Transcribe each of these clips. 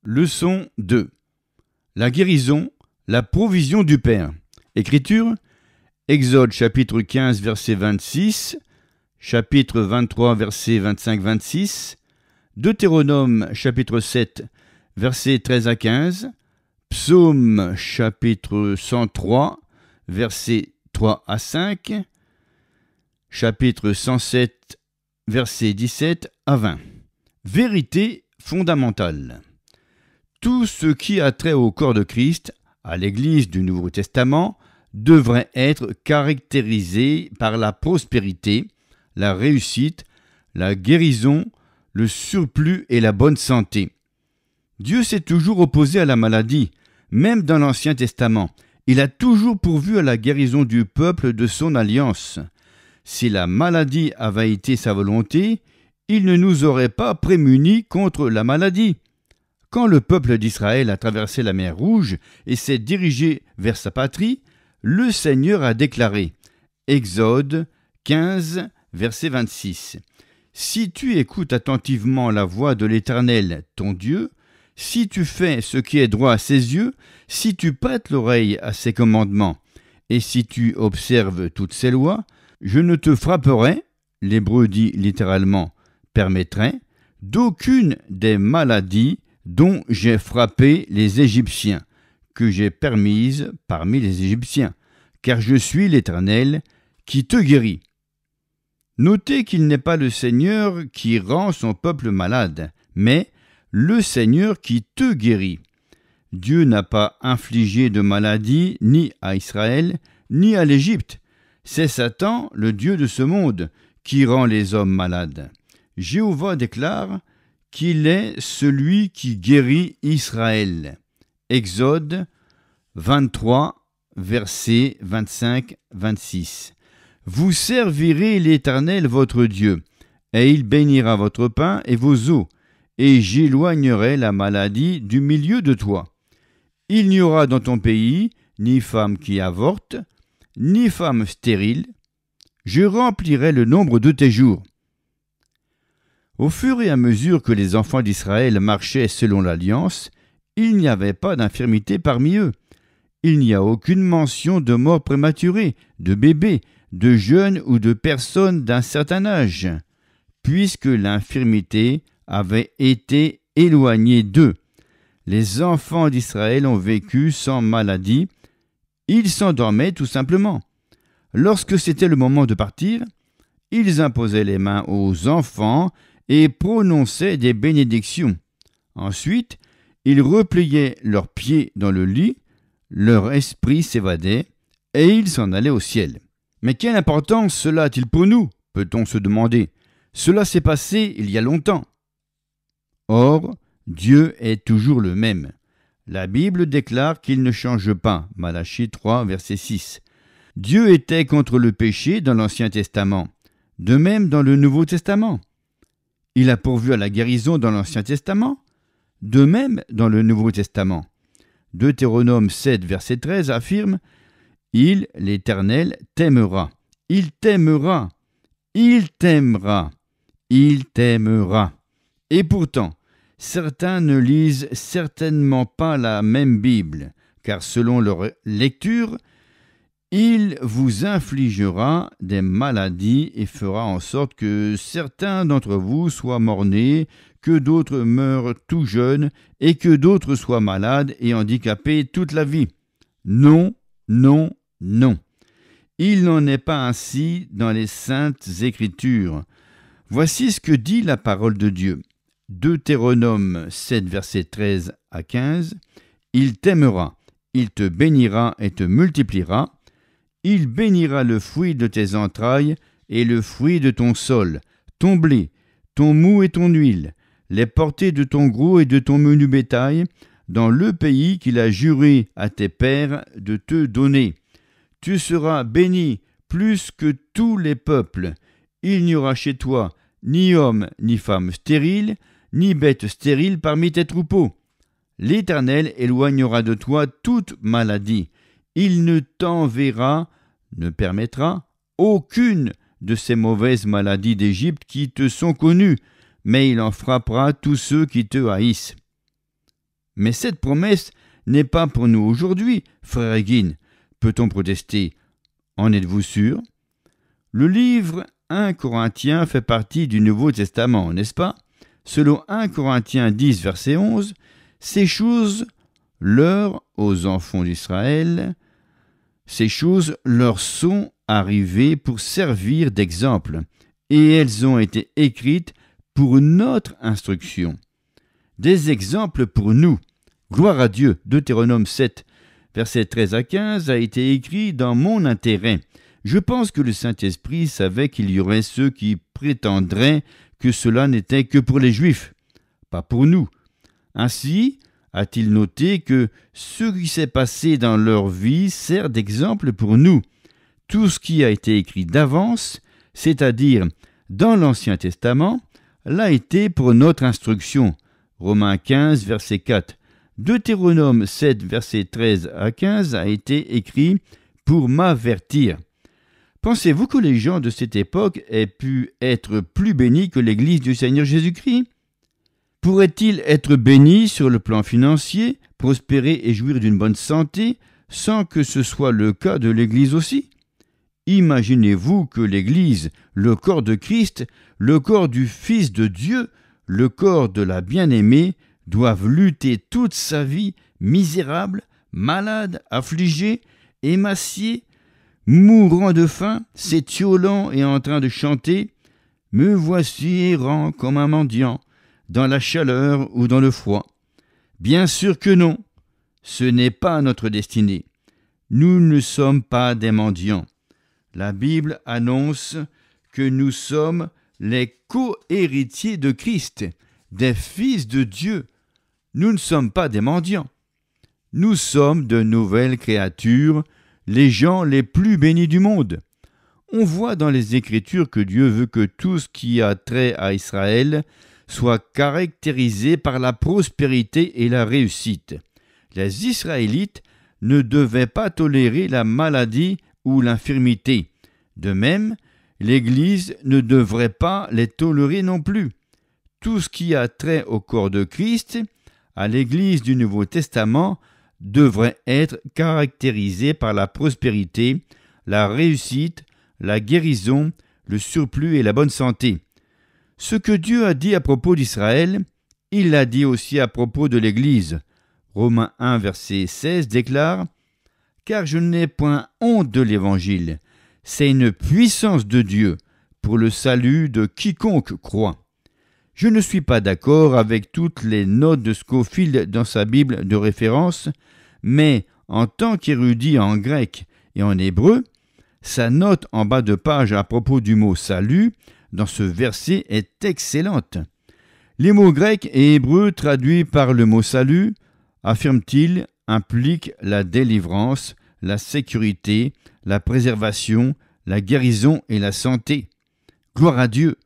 Leçon 2. La guérison, la provision du Père. Écriture, Exode chapitre 15 verset 26, chapitre 23 verset 25-26, Deutéronome chapitre 7 verset 13 à 15, Psaume chapitre 103 verset 3 à 5, chapitre 107 verset 17 à 20. Vérité fondamentale. Tout ce qui a trait au corps de Christ, à l'Église du Nouveau Testament, devrait être caractérisé par la prospérité, la réussite, la guérison, le surplus et la bonne santé. Dieu s'est toujours opposé à la maladie, même dans l'Ancien Testament. Il a toujours pourvu à la guérison du peuple de son alliance. Si la maladie avait été sa volonté, il ne nous aurait pas prémunis contre la maladie. Quand le peuple d'Israël a traversé la mer Rouge et s'est dirigé vers sa patrie, le Seigneur a déclaré, Exode 15, verset 26, « Si tu écoutes attentivement la voix de l'Éternel, ton Dieu, si tu fais ce qui est droit à ses yeux, si tu prêtes l'oreille à ses commandements, et si tu observes toutes ses lois, je ne te frapperai, l'hébreu dit littéralement permettrai, d'aucune des maladies dont j'ai frappé les Égyptiens, que j'ai permises parmi les Égyptiens, car je suis l'Éternel qui te guérit. » Notez qu'il n'est pas le Seigneur qui rend son peuple malade, mais le Seigneur qui te guérit. Dieu n'a pas infligé de maladie ni à Israël, ni à l'Égypte. C'est Satan, le Dieu de ce monde, qui rend les hommes malades. Jéhovah déclare qu'il est celui qui guérit Israël. Exode 23, versets 25-26. Vous servirez l'Éternel votre Dieu, et il bénira votre pain et vos eaux, et j'éloignerai la maladie du milieu de toi. Il n'y aura dans ton pays ni femme qui avorte, ni femme stérile. Je remplirai le nombre de tes jours. Au fur et à mesure que les enfants d'Israël marchaient selon l'Alliance, il n'y avait pas d'infirmité parmi eux. Il n'y a aucune mention de mort prématurée, de bébés, de jeunes ou de personnes d'un certain âge, puisque l'infirmité avait été éloignée d'eux. Les enfants d'Israël ont vécu sans maladie. Ils s'endormaient tout simplement. Lorsque c'était le moment de partir, ils imposaient les mains aux enfants et prononçaient des bénédictions. Ensuite, ils repliaient leurs pieds dans le lit, leur esprit s'évadait, et ils s'en allaient au ciel. Mais quelle importance cela a-t-il pour nous, peut-on se demander? Cela s'est passé il y a longtemps. Or, Dieu est toujours le même. La Bible déclare qu'il ne change pas, Malachie 3, verset 6. Dieu était contre le péché dans l'Ancien Testament, de même dans le Nouveau Testament. Il a pourvu à la guérison dans l'Ancien Testament, de même dans le Nouveau Testament. Deutéronome 7, verset 13 affirme « Il, l'Éternel, t'aimera. Il t'aimera. Il t'aimera. Il t'aimera. » Et pourtant, certains ne lisent certainement pas la même Bible, car selon leur lecture, il vous infligera des maladies et fera en sorte que certains d'entre vous soient mort-nés, que d'autres meurent tout jeunes et que d'autres soient malades et handicapés toute la vie. Non, non, non. Il n'en est pas ainsi dans les Saintes Écritures. Voici ce que dit la parole de Dieu. Deutéronome 7, versets 13 à 15. « Il t'aimera, il te bénira et te multipliera. Il bénira le fruit de tes entrailles et le fruit de ton sol, ton blé, ton mou et ton huile, les portées de ton gros et de ton menu bétail, dans le pays qu'il a juré à tes pères de te donner. Tu seras béni plus que tous les peuples. Il n'y aura chez toi ni homme ni femme stérile, ni bête stérile parmi tes troupeaux. L'Éternel éloignera de toi toute maladie. Il ne t'enverra, ne permettra aucune de ces mauvaises maladies d'Égypte qui te sont connues, mais il en frappera tous ceux qui te haïssent. Mais cette promesse n'est pas pour nous aujourd'hui, frère Guin, peut-on protester. En êtes-vous sûr? Le livre 1 Corinthiens fait partie du Nouveau Testament, n'est-ce pas? Selon 1 Corinthiens 10, verset 11, ces choses aux enfants d'Israël, ces choses leur sont arrivées pour servir d'exemple, et elles ont été écrites pour notre instruction. Des exemples pour nous. Gloire à Dieu. Deutéronome 7, versets 13 à 15 a été écrit dans mon intérêt. Je pense que le Saint-Esprit savait qu'il y aurait ceux qui prétendraient que cela n'était que pour les Juifs, pas pour nous. Ainsi, a-t-il noté que ce qui s'est passé dans leur vie sert d'exemple pour nous. Tout ce qui a été écrit d'avance, c'est-à-dire dans l'Ancien Testament, l'a été pour notre instruction. Romains 15, verset 4. Deutéronome 7, verset 13 à 15 a été écrit pour m'avertir. Pensez-vous que les gens de cette époque aient pu être plus bénis que l'Église du Seigneur Jésus-Christ? Pourrait-il être béni sur le plan financier, prospérer et jouir d'une bonne santé, sans que ce soit le cas de l'Église aussi? Imaginez-vous que l'Église, le corps de Christ, le corps du Fils de Dieu, le corps de la bien-aimée, doivent lutter toute sa vie, misérable, malade, affligé, émacié, mourant de faim, s'étiolant et en train de chanter « Me voici errant comme un mendiant, dans la chaleur ou dans le froid ». Bien sûr que non, ce n'est pas notre destinée. Nous ne sommes pas des mendiants. La Bible annonce que nous sommes les co-héritiers de Christ, des fils de Dieu. Nous ne sommes pas des mendiants. Nous sommes de nouvelles créatures, les gens les plus bénis du monde. On voit dans les Écritures que Dieu veut que tout ce qui a trait à Israël soit caractérisé par la prospérité et la réussite. Les Israélites ne devaient pas tolérer la maladie ou l'infirmité. De même, l'Église ne devrait pas les tolérer non plus. Tout ce qui a trait au corps de Christ, à l'Église du Nouveau Testament, devrait être caractérisé par la prospérité, la réussite, la guérison, le surplus et la bonne santé. Ce que Dieu a dit à propos d'Israël, il l'a dit aussi à propos de l'Église. Romains 1, verset 16 déclare « Car je n'ai point honte de l'Évangile, c'est une puissance de Dieu pour le salut de quiconque croit. » Je ne suis pas d'accord avec toutes les notes de Scofield dans sa Bible de référence, mais en tant qu'érudit en grec et en hébreu, sa note en bas de page à propos du mot « salut » dans ce verset est excellente. Les mots grecs et hébreux traduits par le mot « salut », affirme-t-il, impliquent la délivrance, la sécurité, la préservation, la guérison et la santé. Gloire à Dieu!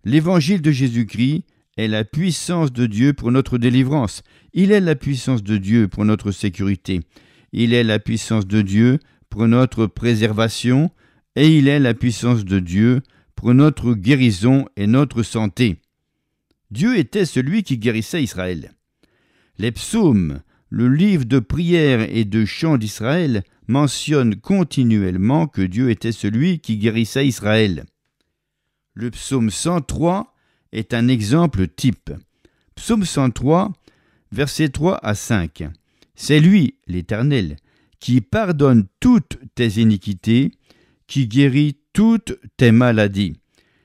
L'évangile de Jésus-Christ est la puissance de Dieu pour notre délivrance. Il est la puissance de Dieu pour notre sécurité. Il est la puissance de Dieu pour notre préservation et il est la puissance de Dieu pour notre guérison et notre santé. Dieu était celui qui guérissait Israël. Les psaumes, le livre de prières et de chants d'Israël, mentionnent continuellement que Dieu était celui qui guérissait Israël. Le psaume 103 est un exemple type. Psaume 103, versets 3 à 5. C'est lui, l'Éternel, qui pardonne toutes tes iniquités, qui guérit toutes tes maladies.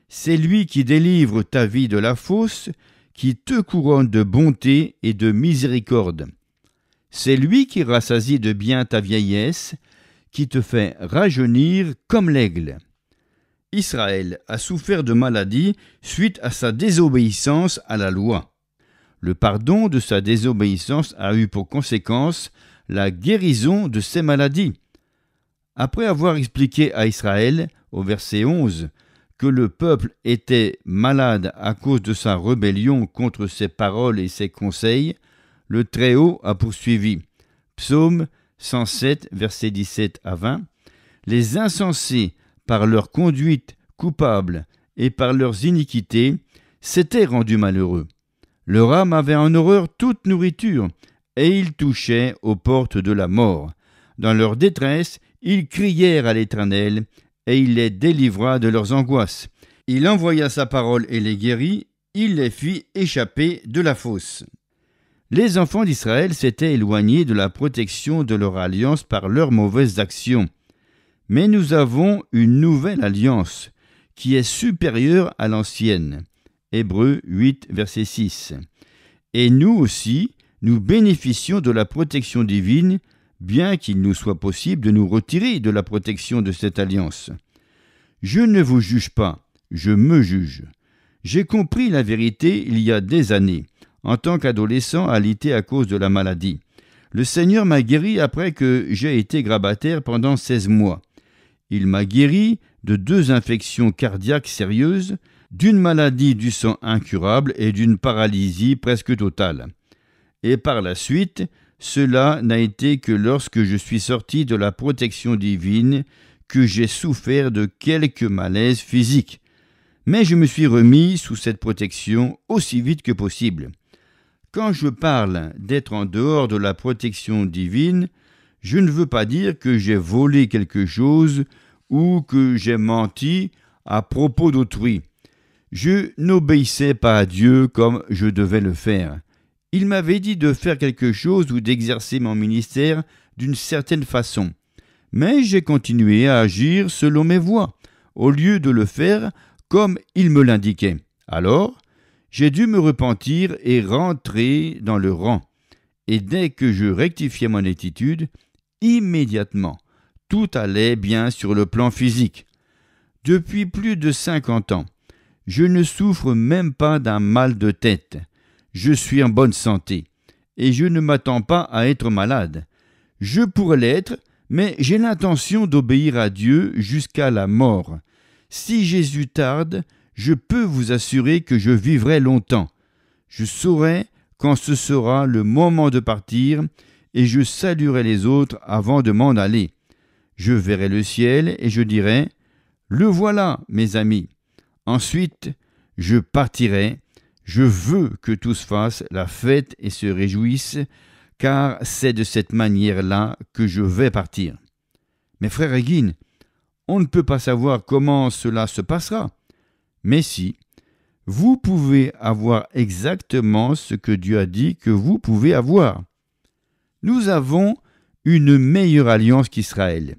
C'est lui qui délivre ta vie de la fosse, qui te couronne de bonté et de miséricorde. C'est lui qui rassasie de bien ta vieillesse, qui te fait rajeunir comme l'aigle. Israël a souffert de maladies suite à sa désobéissance à la loi. Le pardon de sa désobéissance a eu pour conséquence la guérison de ses maladies. Après avoir expliqué à Israël, au verset 11, que le peuple était malade à cause de sa rébellion contre ses paroles et ses conseils, le Très-Haut a poursuivi. Psaume 107, versets 17 à 20. Les insensés, par leur conduite coupable et par leurs iniquités, s'étaient rendus malheureux. Leur âme avait en horreur toute nourriture, et ils touchaient aux portes de la mort. Dans leur détresse, ils crièrent à l'Éternel, et il les délivra de leurs angoisses. Il envoya sa parole et les guérit, il les fit échapper de la fosse. Les enfants d'Israël s'étaient éloignés de la protection de leur alliance par leurs mauvaises actions. Mais nous avons une nouvelle alliance, qui est supérieure à l'ancienne. Hébreux 8, verset 6. Et nous aussi, nous bénéficions de la protection divine, bien qu'il nous soit possible de nous retirer de la protection de cette alliance. Je ne vous juge pas, je me juge. J'ai compris la vérité il y a des années, en tant qu'adolescent alité à cause de la maladie. Le Seigneur m'a guéri après que j'ai été grabataire pendant 16 mois. Il m'a guéri de 2 infections cardiaques sérieuses, d'une maladie du sang incurable et d'une paralysie presque totale. Et par la suite, cela n'a été que lorsque je suis sorti de la protection divine que j'ai souffert de quelques malaises physiques. Mais je me suis remis sous cette protection aussi vite que possible. Quand je parle d'être en dehors de la protection divine, je ne veux pas dire que j'ai volé quelque chose ou que j'ai menti à propos d'autrui. Je n'obéissais pas à Dieu comme je devais le faire. Il m'avait dit de faire quelque chose ou d'exercer mon ministère d'une certaine façon. Mais j'ai continué à agir selon mes voies, au lieu de le faire comme il me l'indiquait. Alors, j'ai dû me repentir et rentrer dans le rang. Et dès que je rectifiais mon attitude, immédiatement, tout allait bien sur le plan physique. Depuis plus de 50 ans, je ne souffre même pas d'un mal de tête. Je suis en bonne santé et je ne m'attends pas à être malade. Je pourrais l'être, mais j'ai l'intention d'obéir à Dieu jusqu'à la mort. Si Jésus tarde, je peux vous assurer que je vivrai longtemps. Je saurai quand ce sera le moment de partir et je saluerai les autres avant de m'en aller. Je verrai le ciel et je dirai « Le voilà, mes amis ». Ensuite, je partirai. Je veux que tous fassent la fête et se réjouissent, car c'est de cette manière-là que je vais partir. Mais frère Egin, on ne peut pas savoir comment cela se passera. Mais si, vous pouvez avoir exactement ce que Dieu a dit que vous pouvez avoir. Nous avons une meilleure alliance qu'Israël.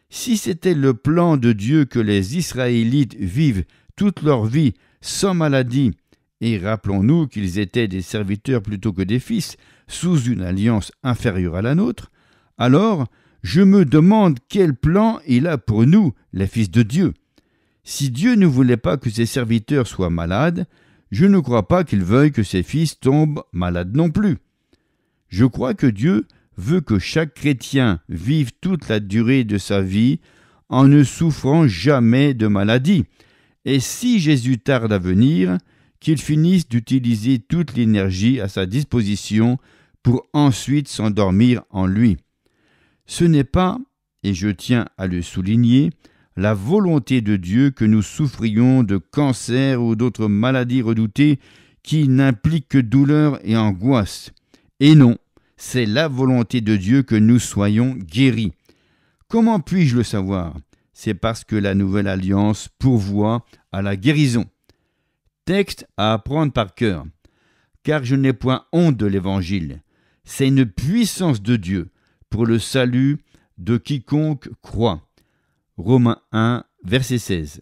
Si c'était le plan de Dieu que les Israélites vivent toute leur vie sans maladie, et rappelons-nous qu'ils étaient des serviteurs plutôt que des fils, sous une alliance inférieure à la nôtre, alors je me demande quel plan il a pour nous, les fils de Dieu. Si Dieu ne voulait pas que ses serviteurs soient malades, je ne crois pas qu'il veuille que ses fils tombent malades non plus. Je crois que Dieu veut que chaque chrétien vive toute la durée de sa vie en ne souffrant jamais de maladie. Et si Jésus tarde à venir, qu'il finisse d'utiliser toute l'énergie à sa disposition pour ensuite s'endormir en lui. Ce n'est pas, et je tiens à le souligner, la volonté de Dieu que nous souffrions de cancer ou d'autres maladies redoutées qui n'impliquent que douleur et angoisse. Et non, c'est la volonté de Dieu que nous soyons guéris. Comment puis-je le savoir ? C'est parce que la nouvelle alliance pourvoit à la guérison. Texte à apprendre par cœur. Car je n'ai point honte de l'Évangile. C'est une puissance de Dieu pour le salut de quiconque croit. Romains 1, verset 16.